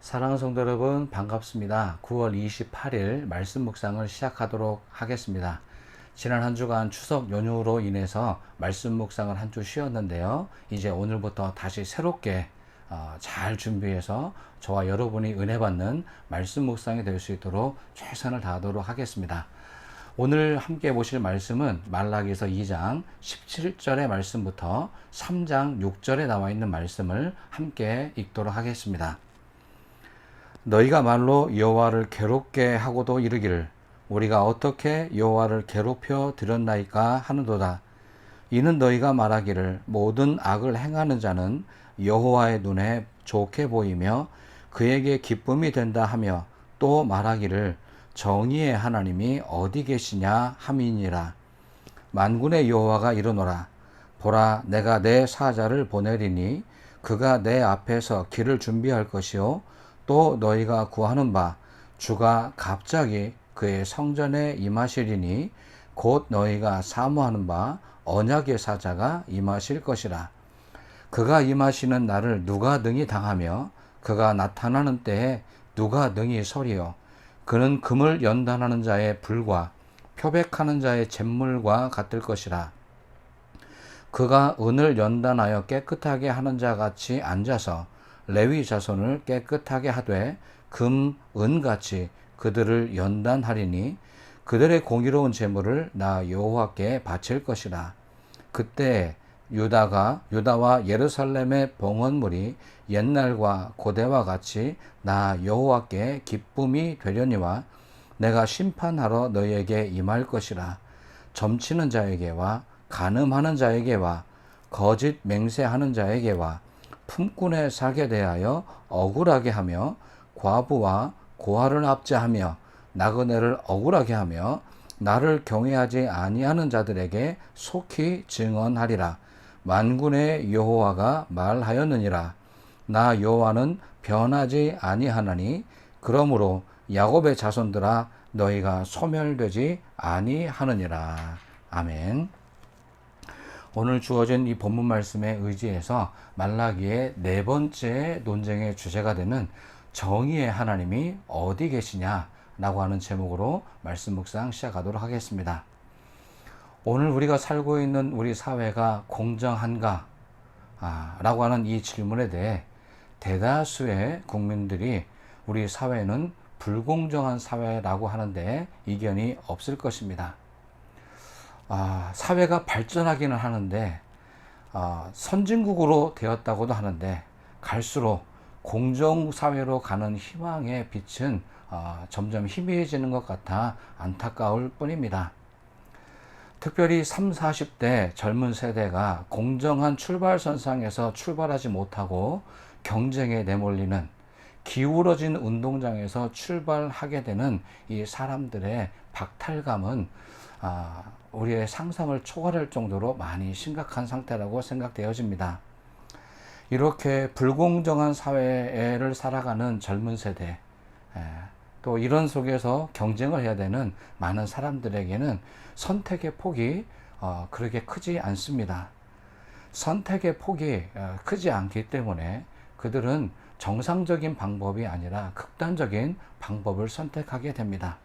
사랑하는 성도 여러분, 반갑습니다. 9월 28일 말씀 묵상을 시작하도록 하겠습니다. 지난 한 주간 추석 연휴로 인해서 말씀 묵상을 한 주 쉬었는데요. 이제 오늘부터 다시 새롭게 잘 준비해서 저와 여러분이 은혜 받는 말씀 묵상이 될 수 있도록 최선을 다하도록 하겠습니다. 오늘 함께 보실 말씀은 말라기서 2장 17절의 말씀부터 3장 6절에 나와 있는 말씀을 함께 읽도록 하겠습니다. 너희가 말로 여호와를 괴롭게 하고도 이르기를 우리가 어떻게 여호와를 괴롭혀 드렸나이까 하는도다. 이는 너희가 말하기를 모든 악을 행하는 자는 여호와의 눈에 좋게 보이며 그에게 기쁨이 된다 하며 또 말하기를 정의의 하나님이 어디 계시냐 함이니라. 만군의 여호와가 이르노라. 보라, 내가 내 사자를 보내리니 그가 내 앞에서 길을 준비할 것이요 또 너희가 구하는 바 주가 갑자기 그의 성전에 임하시리니 곧 너희가 사모하는 바 언약의 사자가 임하실 것이라. 그가 임하시는 날을 누가 능히 당하며 그가 나타나는 때에 누가 능히 서리요. 그는 금을 연단하는 자의 불과 표백하는 자의 잿물과 같을 것이라. 그가 은을 연단하여 깨끗하게 하는 자 같이 앉아서 레위 자손을 깨끗하게 하되 금, 은같이 그들을 연단하리니 그들의 공의로운 제물을 나 여호와께 바칠 것이라. 그때 유다와 예루살렘의 봉헌물이 옛날과 고대와 같이 나 여호와께 기쁨이 되려니와 내가 심판하러 너희에게 임할 것이라. 점치는 자에게와 간음하는 자에게와 거짓 맹세하는 자에게와 품꾼에 사게 대하여 억울하게 하며 과부와 고아를 압제하며 나그네를 억울하게 하며 나를 경외하지 아니하는 자들에게 속히 증언하리라. 만군의 여호와가 말하였느니라. 나 여호와는 변하지 아니하나니 그러므로 야곱의 자손들아 너희가 소멸되지 아니하느니라. 아멘. 오늘 주어진 이 본문 말씀에 의지해서 말라기의 네 번째 논쟁의 주제가 되는 정의의 하나님이 어디 계시냐라고 하는 제목으로 말씀 묵상 시작하도록 하겠습니다. 오늘 우리가 살고 있는 우리 사회가 공정한가? 라고 하는 이 질문에 대해 대다수의 국민들이 우리 사회는 불공정한 사회라고 하는데 이견이 없을 것입니다. 사회가 발전하기는 하는데 선진국으로 되었다고도 하는데 갈수록 공정사회로 가는 희망의 빛은 점점 희미해지는 것 같아 안타까울 뿐입니다. 특별히 30, 40대 젊은 세대가 공정한 출발선상에서 출발하지 못하고 경쟁에 내몰리는 기울어진 운동장에서 출발하게 되는 이 사람들의 박탈감은 우리의 상상을 초월할 정도로 많이 심각한 상태라고 생각되어집니다. 이렇게 불공정한 사회를 살아가는 젊은 세대, 또 이런 속에서 경쟁을 해야 되는 많은 사람들에게는 선택의 폭이 그렇게 크지 않습니다. 선택의 폭이 크지 않기 때문에 그들은 정상적인 방법이 아니라 극단적인 방법을 선택하게 됩니다.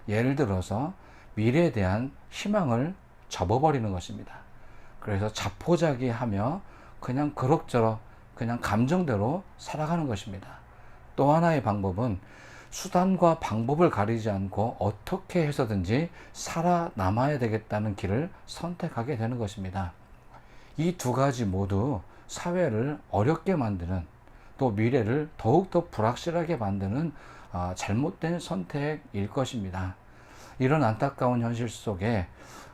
예를 들어서 미래에 대한 희망을 접어버리는 것입니다. 그래서 자포자기하며 그냥 그럭저럭 그냥 감정대로 살아가는 것입니다. 또 하나의 방법은 수단과 방법을 가리지 않고 어떻게 해서든지 살아남아야 되겠다는 길을 선택하게 되는 것입니다. 이 두 가지 모두 사회를 어렵게 만드는, 또 미래를 더욱더 불확실하게 만드는 잘못된 선택일 것입니다. 이런 안타까운 현실 속에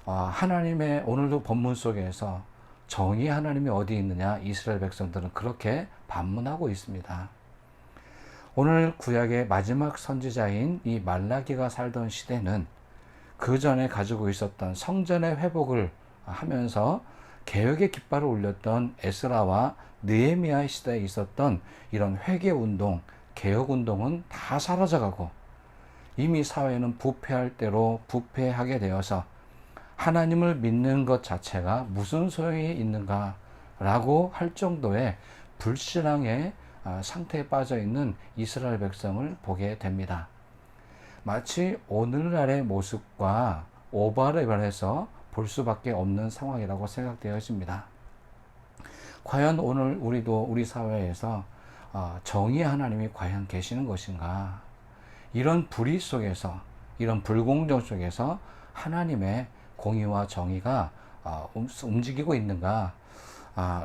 하나님의 오늘도 본문 속에서 정의 하나님이 어디 있느냐 이스라엘 백성들은 그렇게 반문하고 있습니다. 오늘 구약의 마지막 선지자인 이 말라기가 살던 시대는 그 전에 가지고 있었던 성전의 회복을 하면서 개혁의 깃발을 올렸던 에스라와 느헤미야 시대에 있었던 이런 회개운동, 개혁운동은 다 사라져가고 이미 사회는 부패할 대로 부패하게 되어서 하나님을 믿는 것 자체가 무슨 소용이 있는가라고 할 정도의 불신앙의 상태에 빠져 있는 이스라엘 백성을 보게 됩니다. 마치 오늘날의 모습과 오버랩을 해서 볼 수밖에 없는 상황이라고 생각되어집니다. 과연 오늘 우리 사회에서 정의의 하나님이 과연 계시는 것인가? 이런 불의 속에서, 이런 불공정 속에서 하나님의 공의와 정의가 움직이고 있는가?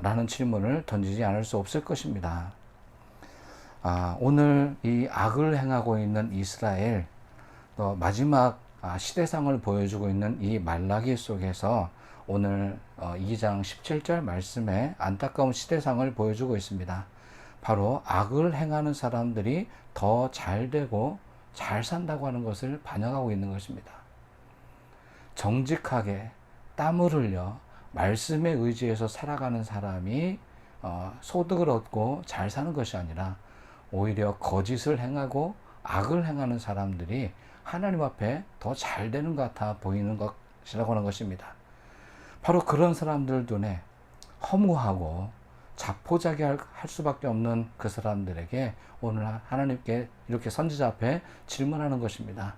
라는 질문을 던지지 않을 수 없을 것입니다. 오늘 이 악을 행하고 있는 이스라엘, 또 마지막 시대상을 보여주고 있는 이 말라기 속에서 오늘 2장 17절 말씀에 안타까운 시대상을 보여주고 있습니다. 바로 악을 행하는 사람들이 더 잘되고 잘 산다고 하는 것을 반영하고 있는 것입니다. 정직하게 땀을 흘려 말씀에 의지해서 살아가는 사람이 소득을 얻고 잘 사는 것이 아니라 오히려 거짓을 행하고 악을 행하는 사람들이 하나님 앞에 더 잘 되는 것 같아 보이는 것이라고 하는 것입니다. 바로 그런 사람들 눈에 허무하고 자포자기할 수밖에 없는 그 사람들에게 오늘 하나님께 이렇게 선지자 앞에 질문하는 것입니다.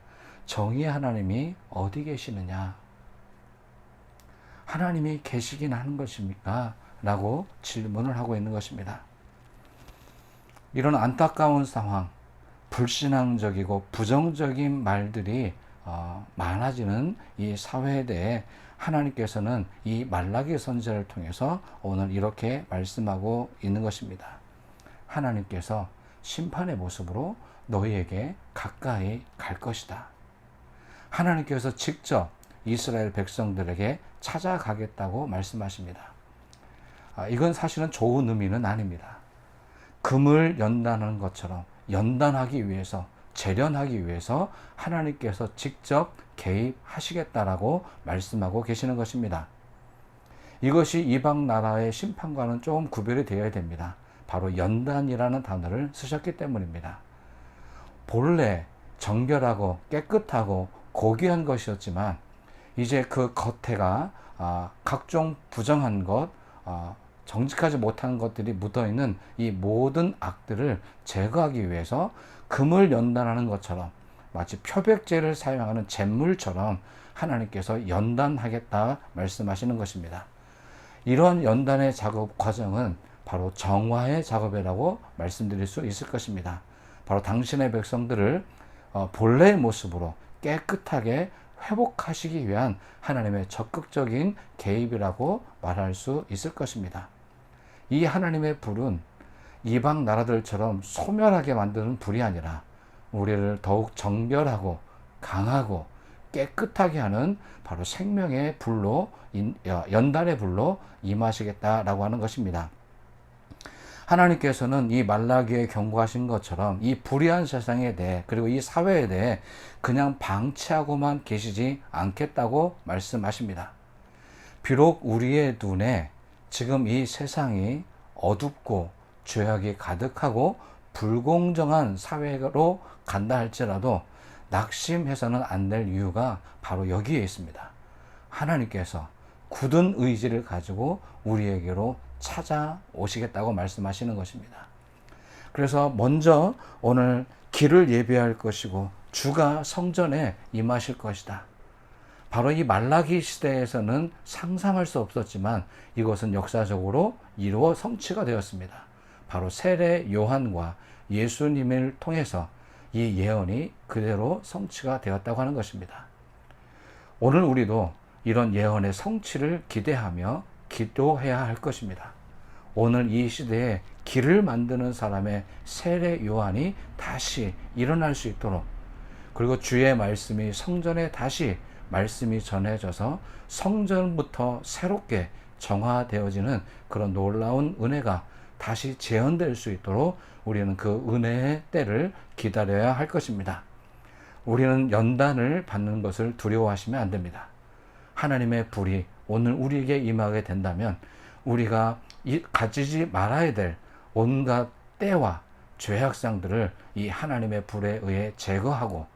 정의의 하나님이 어디 계시느냐? 하나님이 계시긴 하는 것입니까? 라고 질문을 하고 있는 것입니다. 이런 안타까운 상황, 불신앙적이고 부정적인 말들이 많아지는 이 사회에 대해 하나님께서는 이 말라기 선지자를 통해서 오늘 이렇게 말씀하고 있는 것입니다. 하나님께서 심판의 모습으로 너희에게 가까이 갈 것이다. 하나님께서 직접 이스라엘 백성들에게 찾아가겠다고 말씀하십니다. 이건 사실은 좋은 의미는 아닙니다. 금을 연단하는 것처럼 연단하기 위해서, 재련하기 위해서 하나님께서 직접 개입하시겠다라고 말씀하고 계시는 것입니다. 이것이 이방 나라의 심판과는 조금 구별이 되어야 됩니다. 바로 연단이라는 단어를 쓰셨기 때문입니다. 본래 정결하고 깨끗하고 고귀한 것이었지만 이제 그 겉에가 각종 부정한 것, 정직하지 못한 것들이 묻어있는 이 모든 악들을 제거하기 위해서 금을 연단하는 것처럼 마치 표백제를 사용하는 잿물처럼 하나님께서 연단하겠다 말씀하시는 것입니다. 이런 연단의 작업 과정은 바로 정화의 작업이라고 말씀드릴 수 있을 것입니다. 바로 당신의 백성들을 본래의 모습으로 깨끗하게 회복하시기 위한 하나님의 적극적인 개입이라고 말할 수 있을 것입니다. 이 하나님의 불은 이방 나라들처럼 소멸하게 만드는 불이 아니라 우리를 더욱 정결하고 강하고 깨끗하게 하는 바로 생명의 불로, 연단의 불로 임하시겠다라고 하는 것입니다. 하나님께서는 이 말라기에 경고하신 것처럼 이 불의한 세상에 대해, 그리고 이 사회에 대해 그냥 방치하고만 계시지 않겠다고 말씀하십니다. 비록 우리의 눈에 지금 이 세상이 어둡고 죄악이 가득하고 불공정한 사회로 간다 할지라도 낙심해서는 안 될 이유가 바로 여기에 있습니다. 하나님께서 굳은 의지를 가지고 우리에게로 찾아오시겠다고 말씀하시는 것입니다. 그래서 먼저 오늘 길을 예비할 것이고 주가 성전에 임하실 것이다. 바로 이 말라기 시대에서는 상상할 수 없었지만 이것은 역사적으로 이루어 성취가 되었습니다. 바로 세례 요한과 예수님을 통해서 이 예언이 그대로 성취가 되었다고 하는 것입니다. 오늘 우리도 이런 예언의 성취를 기대하며 기도해야 할 것입니다. 오늘 이 시대에 길을 만드는 사람의 세례 요한이 다시 일어날 수 있도록, 그리고 주의 말씀이 성전에 다시 말씀이 전해져서 성전부터 새롭게 정화되어지는 그런 놀라운 은혜가 다시 재현될 수 있도록 우리는 그 은혜의 때를 기다려야 할 것입니다. 우리는 연단을 받는 것을 두려워하시면 안 됩니다. 하나님의 불이 오늘 우리에게 임하게 된다면 우리가 가지지 말아야 될 온갖 때와 죄악상들을 이 하나님의 불에 의해 제거하고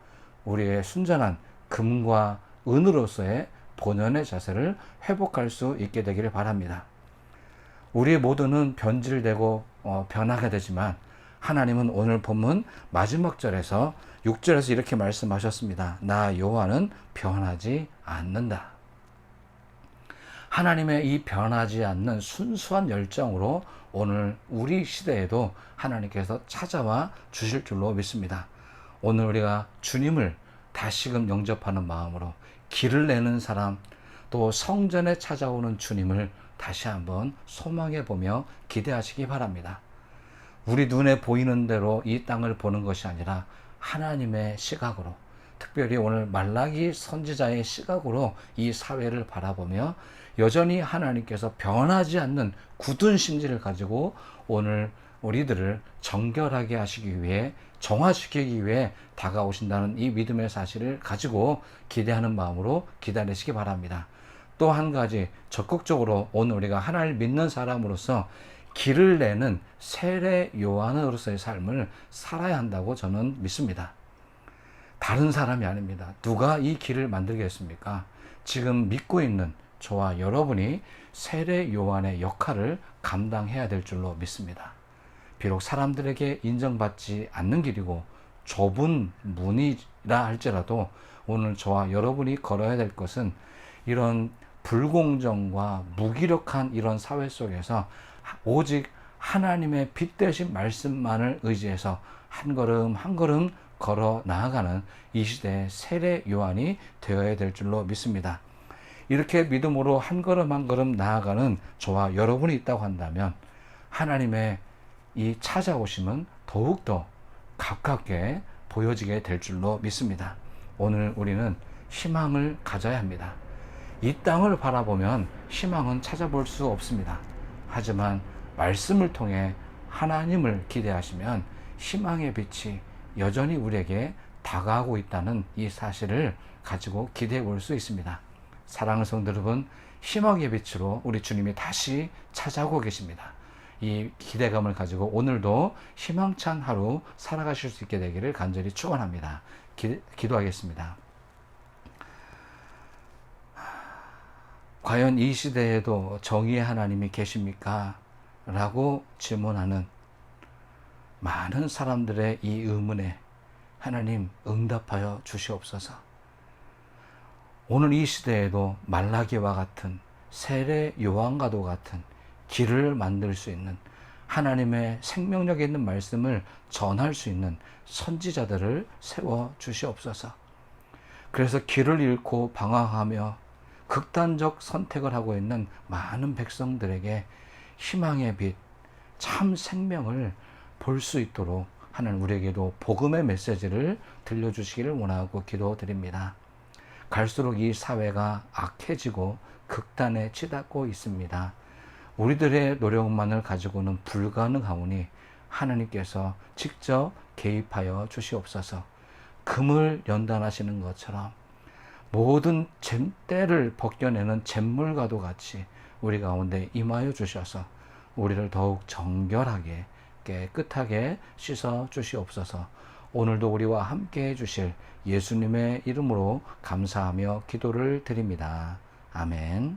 우리의 순전한 금과 은으로서의 본연의 자세를 회복할 수 있게 되기를 바랍니다. 우리 모두는 변질되고 변하게 되지만 하나님은 오늘 본문 마지막 절에서 6절에서 이렇게 말씀하셨습니다. 나 여호와는 변하지 않는다. 하나님의 이 변하지 않는 순수한 열정으로 오늘 우리 시대에도 하나님께서 찾아와 주실 줄로 믿습니다. 오늘 우리가 주님을 다시금 영접하는 마음으로 길을 내는 사람, 또 성전에 찾아오는 주님을 다시 한번 소망해 보며 기대하시기 바랍니다. 우리 눈에 보이는 대로 이 땅을 보는 것이 아니라 하나님의 시각으로, 특별히 오늘 말라기 선지자의 시각으로 이 사회를 바라보며 여전히 하나님께서 변하지 않는 굳은 심지를 가지고 오늘 우리들을 정결하게 하시기 위해, 정화시키기 위해 다가오신다는 이 믿음의 사실을 가지고 기대하는 마음으로 기다리시기 바랍니다. 또 한 가지, 적극적으로 오늘 우리가 하나님을 믿는 사람으로서 길을 내는 세례 요한으로서의 삶을 살아야 한다고 저는 믿습니다. 다른 사람이 아닙니다. 누가 이 길을 만들겠습니까? 지금 믿고 있는 저와 여러분이 세례 요한의 역할을 감당해야 될 줄로 믿습니다. 비록 사람들에게 인정받지 않는 길이고 좁은 문이라 할지라도 오늘 저와 여러분이 걸어야 될 것은 이런 불공정과 무기력한 이런 사회 속에서 오직 하나님의 빛 대신 말씀만을 의지해서 한 걸음 한 걸음 걸어 나아가는 이 시대의 세례 요한이 되어야 될 줄로 믿습니다. 이렇게 믿음으로 한 걸음 한 걸음 나아가는 저와 여러분이 있다고 한다면 하나님의 이 찾아오심은 더욱더 가깝게 보여지게 될 줄로 믿습니다. 오늘 우리는 희망을 가져야 합니다. 이 땅을 바라보면 희망은 찾아볼 수 없습니다. 하지만 말씀을 통해 하나님을 기대하시면 희망의 빛이 여전히 우리에게 다가오고 있다는 이 사실을 가지고 기대해 볼 수 있습니다. 사랑하는 성도 여러분, 희망의 빛으로 우리 주님이 다시 찾아오고 계십니다. 이 기대감을 가지고 오늘도 희망찬 하루 살아가실 수 있게 되기를 간절히 축원합니다. 기도하겠습니다. 과연 이 시대에도 정의의 하나님이 계십니까? 라고 질문하는 많은 사람들의 이 의문에 하나님 응답하여 주시옵소서. 오늘 이 시대에도 말라기와 같은 세례 요한과도 같은 길을 만들 수 있는 하나님의 생명력 있는 말씀을 전할 수 있는 선지자들을 세워 주시옵소서. 그래서 길을 잃고 방황하며 극단적 선택을 하고 있는 많은 백성들에게 희망의 빛, 참 생명을 볼 수 있도록 하나님 우리에게도 복음의 메시지를 들려주시기를 원하고 기도드립니다. 갈수록 이 사회가 악해지고 극단에 치닫고 있습니다. 우리들의 노력만을 가지고는 불가능하오니 하나님께서 직접 개입하여 주시옵소서. 금을 연단하시는 것처럼 모든 잼때를 벗겨내는 잼물과도 같이 우리 가운데 임하여 주셔서 우리를 더욱 정결하게 깨끗하게 씻어 주시옵소서. 오늘도 우리와 함께 해주실 예수님의 이름으로 감사하며 기도를 드립니다. 아멘.